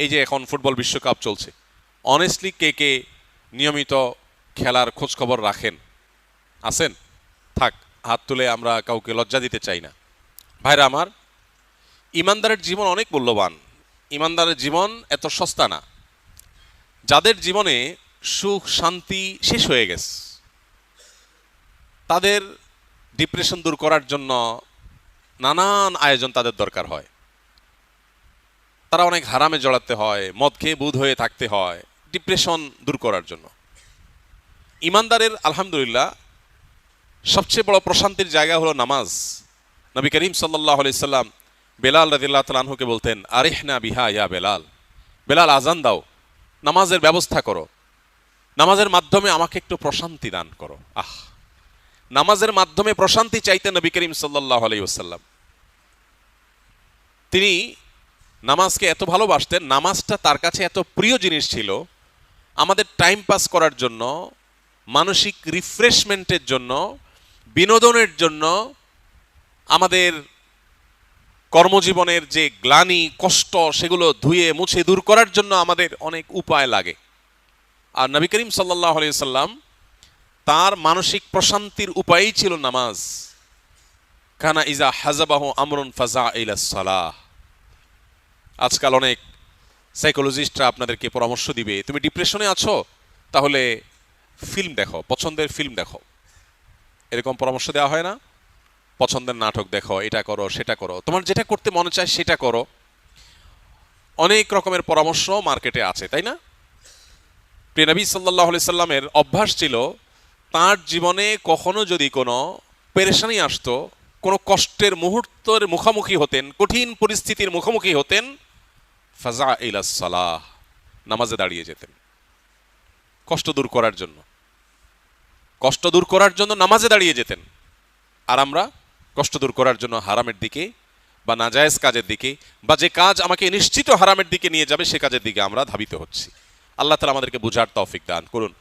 এই যে এখন ফুটবল বিশ্বকাপ চলছে, অনেস্টলি কে কে নিয়মিত খেলার খোঁজখবর রাখেন? আছেন? থাক, হাত তুলে, আমরা কাউকে লজ্জা দিতে চাই না। ভাইরা আমার, ইমানদারের জীবন অনেক মূল্যবান। ইমানদারের জীবন এত সস্তা না। যাদের জীবনে সুখ শান্তি শেষ হয়ে গেছে, তাদের ডিপ্রেশন দূর করার জন্য নানান আয়োজন তাদের দরকার হয়। তারা অনেক হারামে জড়াতে হয়, মদ খেয়ে বুধ হয়ে থাকতে হয় ডিপ্রেশন দূর করার জন্য। ইমানদারের আলহামদুলিল্লাহ সবচেয়ে বড় প্রশান্তির জায়গা হলো নামাজ। নবী করিম সাল্লাল্লাহু আলাইহি সাল্লাম বেলাল রাদিয়াল্লাহু তাআলা আনহুকে বলতেন, আরিহনা বিহা ইয়া বেলাল, বেলাল আজান দাও, নামাজের ব্যবস্থা করো, নামাজের মাধ্যমে আমাকে একটু প্রশান্তি দান করো। নামাজের মাধ্যমে প্রশান্তি চাইতেন নবী করিম সাল্লাল্লাহু আলাইহি ওয়াসাল্লাম। তিনি নামাজকে এত ভালোবাসতেন, নামাজটা তার কাছে এত প্রিয় জিনিস ছিল। আমাদের টাইম পাস করার জন্য, মানসিক রিফ্রেশমেন্টের জন্য, বিনোদনের জন্য, আমাদের কর্মজীবনের যে গ্লানি কষ্ট সেগুলো ধুয়ে মুছে দূর করার জন্য আমাদের অনেক উপায় লাগে। আর নবী করিম সাল্লাল্লাহু আলাইহি সাল্লাম, তার মানসিক প্রশান্তির উপায়ই ছিল নামাজ। কানা ইজা হাজাবাহু আমরুন ফাজা ইলাস সালাহ। আজকাল অনেক সাইকোলজিস্টরা আপনাদেরকে পরামর্শ দিবে, তুমি ডিপ্রেশনে আছো, তাহলে ফিল্ম দেখো, পছন্দের ফিল্ম দেখো, এরকম পরামর্শ দেওয়া হয় না? পছন্দের নাটক দেখো, এটা করো সেটা করো, তোমার যেটা করতে মনে চায় সেটা করো। অনেক রকমের পরামর্শ মার্কেটে আছে, তাই না? প্রিয় নবী সাল্লাল্লাহু আলাইহি সাল্লামের অভ্যাস ছিল, তার জীবনে কখনো যদি কোনো পেরেশানি আসতো, কোনো কষ্টের মুহূর্তের মুখোমুখি হতেন, কঠিন পরিস্থিতির মুখোমুখি হতেন, ফাজা ইলাস সালাহ, নামাজে দাঁড়িয়ে যেতেন কষ্ট দূর করার জন্য। কষ্ট দূর করার জন্য নামাজে দাঁড়িয়ে যেতেন। আর আমরা কষ্ট দূর করার জন্য হারামের দিকে বা নাজায়েজ কাজের দিকে, বা যে কাজ আমাকে নিশ্চিত হারামের দিকে নিয়ে যাবে সে কাজের দিকে আমরা ধাবিত হচ্ছি। আল্লাহ তাআলা আমাদেরকে বুঝার তৌফিক দান করুন।